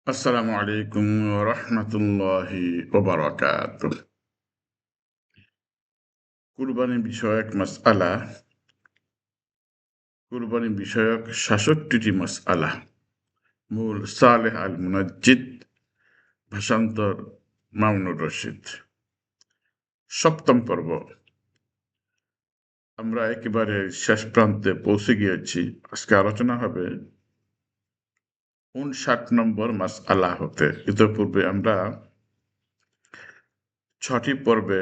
আসসালামু আলাইকুম রহমতুল্লাহি ওবারাকাতুহ। কুরবানি বিষয়ক মাসআলা, কুরবানি বিষয়ক ৬৭টি মাসআলা। মূল সালেহ আল মুনাজ্জিদ, ভাষান্তর মামুনুর রশিদ। সপ্তম পর্ব। আমরা একেবারে শেষ প্রান্তে পৌঁছে গিয়েছি। আজকে আলোচনা হবে ৫৯ নম্বর মাসআলা হতে। ইতঃপূর্বে আমরা ৬টি পর্বে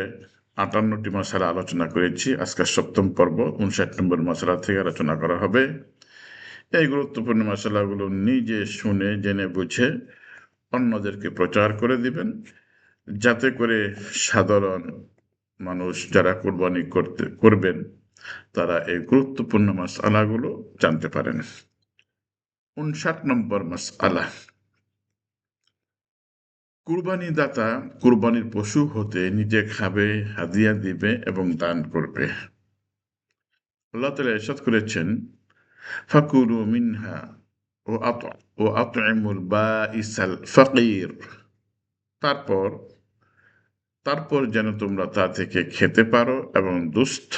৫৮টি মাসআলা আলোচনা করেছি। আজকের সপ্তম পর্ব ৫৯ নম্বর মাসআলা থেকে আলোচনা করা হবে। এই গুরুত্বপূর্ণ মাসআলাগুলো নিজে শুনে জেনে বুঝে অন্যদেরকে প্রচার করে দিবেন, যাতে করে সাধারণ মানুষ যারা কোরবানি করবেন তারা এই গুরুত্বপূর্ণ মাসআলাগুলো জানতে পারেন। ৫৯ নম্বর মাসআলা। কুরবানি দাতা কুরবানির পশু হতে নিজে খাবে, হাদিয়া দিবে এবং দান করবে। আল্লাহ তাআলা ইরশাদ করেছেন, ফাকুলু মিনহা ও আত'ইমুল বাঈসাল ফাকির। তারপর যেন তোমরা তা থেকে খেতে পারো এবং দুস্থ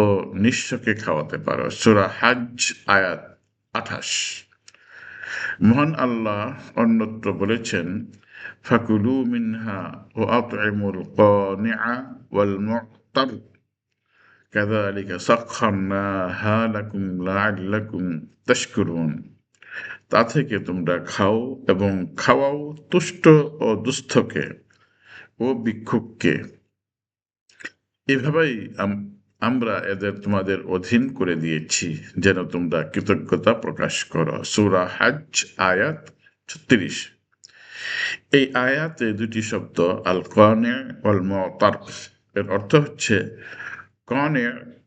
ও নিঃস্বকে খাওয়াতে পারো। সূরা হজ আয়াত ২৮। মহান আল্লাহ অন্যত্র বলেছেন, ফাকুলু মিনহা ও আত'ইমুল কানিআ ওয়াল মু'তার কাযালিকা সাখখারনাহা লাকুম লাআল্লাকুম তাশকুরুন। তা থেকে তোমরা খাও এবং খাওয়াও তুষ্ট ও দুস্থকে ও ভিক্ষুককে। এভাবেই আমরা এদের তোমাদের অধীন করে দিয়েছি, যেন তোমরা কৃতজ্ঞতা প্রকাশ করো। সূরা হজ আয়াত ৩৬। এই আয়াতে দুটি শব্দ আল কানে ওয়াল মু'তার, এর অর্থ হচ্ছে কানে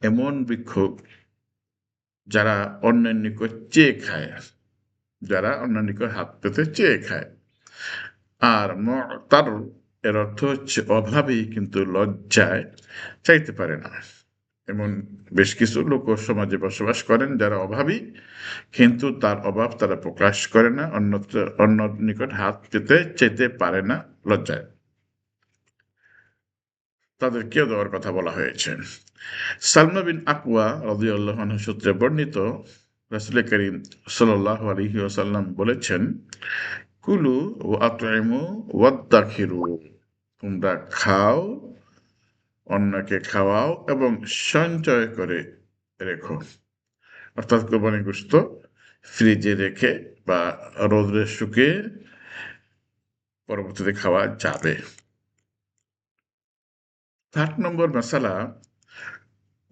এমন ভিক্ষুক যারা অন্যের নিকট চেয়ে খায়, যারা অন্যের নিকট হাত পেতে চেয়ে খায়। আর মু'তার এর অর্থ হচ্ছে অভাবী কিন্তু লজ্জায় চাইতে পারে না। এমন বেশ কিছু লোক সমাজে বসবাস করেন যারা অভাবী, কিন্তু তার অভাব তারা প্রকাশ করে না, অন্য নিকট হাত পেতে চেতে পারে না লজ্জায়। তাদেরকেও দেওয়ার কথা বলা হয়েছে। সালমা বিন আকওয়া রাদিয়াল্লাহু আনহু সূত্রে বর্ণিত, রাসূল করিম সাল্লাল্লাহু আলাইহি ওয়াসাল্লাম বলেছেন, কুলু ওয়া আত'iমু ওয়াদ্দাখিরু। তোমরা খাও, অন্যকে খাওয়াও এবং সঞ্চয় করে রেখো। অর্থাৎ কোরবানির গোশত ফ্রিজে রেখে বা রোদে শুকিয়ে পরবর্তীতে খাওয়া যাবে। ৮ নম্বর মাসালা,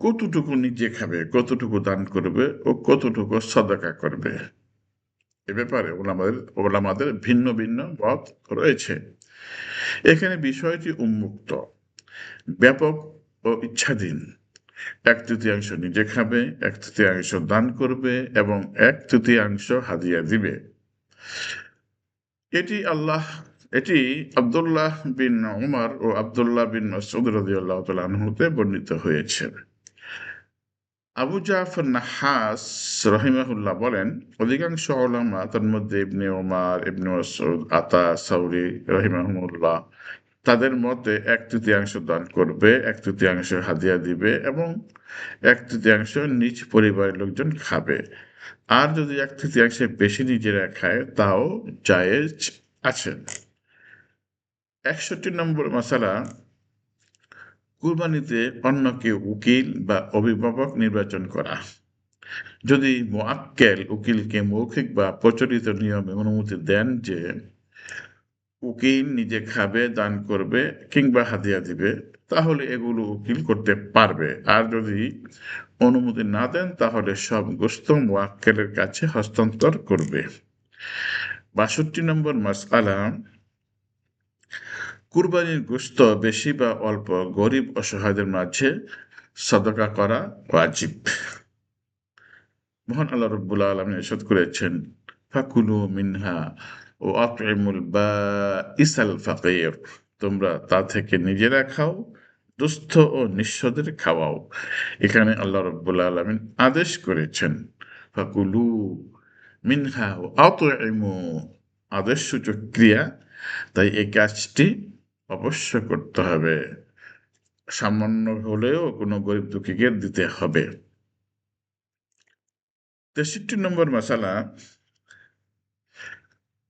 কতটুকু নিজে খাবে, কতটুকু দান করবে ও কতটুকু সাদাকা করবে। এ ব্যাপারে ওলামাদের ভিন্ন ভিন্ন মত রয়েছে। এখানে বিষয়টি উন্মুক্ত, ব্যাপক ও ইচ্ছাধীন। ১/৩ নিজে খাবে, ১/৩ দান করবে এবং ১/৩ হাদিয়া দিবে। এটি আব্দুল্লাহ বিন উমর ও আব্দুল্লাহ বিন মাসউদ রাদিয়াল্লাহু তাআলা আনহুতে বর্ণিত হয়েছে। আবু জাফর নাহাস রাহিমাহুল্লাহ বলেন, অধিকাংশ উলামা, তার মধ্যে ইবনে উমর, ইবনে মাসউদ, আতা, সাউরি রাহিমাহুমুল্লাহ, তাদের মতে ১/৩ দান করবে, ১/৩ হাদিয়া দিবে এবং ১/৩ নিজ পরিবারের লোকজন খাবে। আর যদি ১/৩ বেশি নিজেরা খায় তাও জায়েজ আছে। ৬১ নম্বর মাসালা, কুরবানিতে অন্যকে উকিল বা অভিভাবক নির্বাচন করা। যদি মুআক্কেল উকিলকে মৌখিক বা প্রচলিত নিয়মে অনুমতি দেন যে উকিল নিজে খাবে, দান করবে কিংবা হাদিয়া দিবে, তাহলে এগুলো উকিল করতে পারবে। আর যদি অনুমতি না দেন তাহলে সব গোশত মুআক্কেলের কাছে হস্তান্তর করবে। ৬২ নম্বর মাসআলা, কুরবানির গোশত বেশি বা অল্প গরিব অসহায়দের মাঝে সাদাকা করা ওয়াজিব। মহান আল্লাহ রাব্বুল আলামিন ইরশাদ করেছেন, ফাকুলু মিনহা ও আত'ইমুল বাঈসাল ফাকির। তোমরা তা থেকে নিজেরা খাও, দুস্থ ও নিঃস্বদের খাওয়াও। এখানে আল্লাহ রাব্বুল আলামিন আদেশ করেছেন, ফাকুলু মিনহা ও আত'ইমু, আদেশসূচক ক্রিয়া, তাই এই কাজটি অবশ্য করতে হবে, সামান্য হলেও কোনো গরিব দুঃখীকে দিতে হবে। 63 নম্বর মাসালা,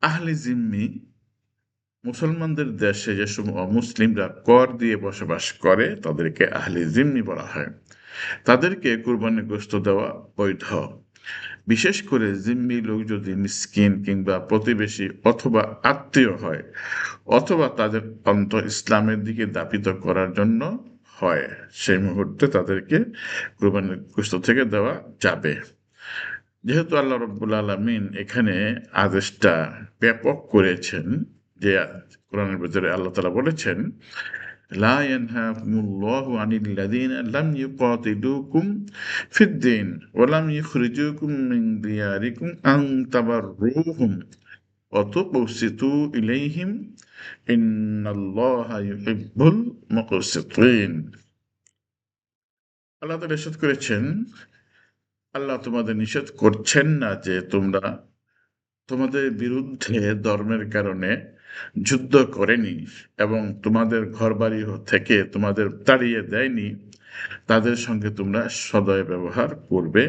আহলে জিম্মি, মুসলমানদের দেশে যেসব অমুসলিমরা কর দিয়ে বসবাস করে তাদেরকে আহলে জিম্মি বলা হয়। তাদেরকে কুরবানি গোশত দেওয়া বৈধ। বিশেষ করে জিম্মি লোক যদি মিসকিন কিংবা প্রতিবেশী অথবা আত্মীয় হয়, অথবা তাদের অন্তর ইসলামের দিকে দাপিত করার জন্য হয়, সেই মুহূর্তে তাদেরকে কুরবানির গোশত থেকে দেওয়া যাবে। যেহেতু আল্লাহ রব্বুল আলামিন এখানে আদেশটা ব্যাপক করেছেন, যে কোরআনের ভিতরে আল্লাহ তাআলা বলেছেন, লা ইয়ানহাকুমুল্লাহু আনিল লাযিনা লাম ইউকাতিলুকুম ফিদ-দীন ওয়া লাম ইখরিজুকুম মিন দিয়ারিকুম আন তাবাররুহুম ওয়া তুকসিতু ইলাইহিম ইন্নাল্লাহা ইউহিব্বুল মুকসিতিন। আল্লাহ তাআলা ইরশাদ করেছেন, আল্লাহ তোমাদের নিষেধ করছেন না যে তোমরা তোমাদের বিরুদ্ধে ধর্মের কারণে যুদ্ধ করেনি এবং তোমাদের ঘরবাড়ি থেকে তোমাদের তাড়িয়ে দেয়নি, তাদের সঙ্গে তোমরা সদয় ব্যবহার করবে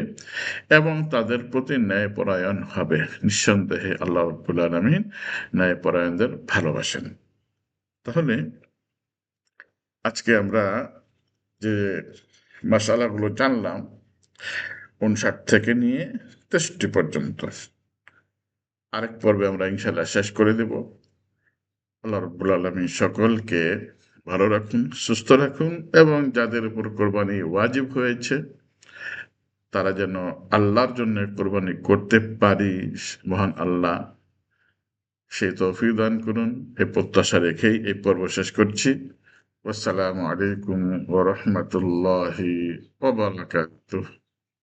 এবং তাদের প্রতি ন্যায়পরায়ণ হবে। নিঃসন্দেহে আল্লাহ রাব্বুল আলামিন ন্যায়পরায়ণদের ভালোবাসেন। তাহলে আজকে আমরা যে মাসালাগুলো জানলাম ৫৯ থেকে নিয়ে ৬৩ পর্যন্ত, আরেক পর্বে আমরা ইনশাআল্লাহ শেষ করে দেব। আল্লাহ রাব্বুল আলামিন সকলকে ভালো রাখুন, সুস্থ রাখুন এবং যাদের উপর কোরবানি ওয়াজিব হয়েছে তারা যেন আল্লাহর জন্য কোরবানি করতে পারি, মহান আল্লাহ সেই তৌফিক দান করুন। এই প্রত্যাশা রেখেই এই পর্ব শেষ করছি। আসসালামু আলাইকুম ওয়া রাহমাতুল্লাহি ওয়া বারাকাতুহু।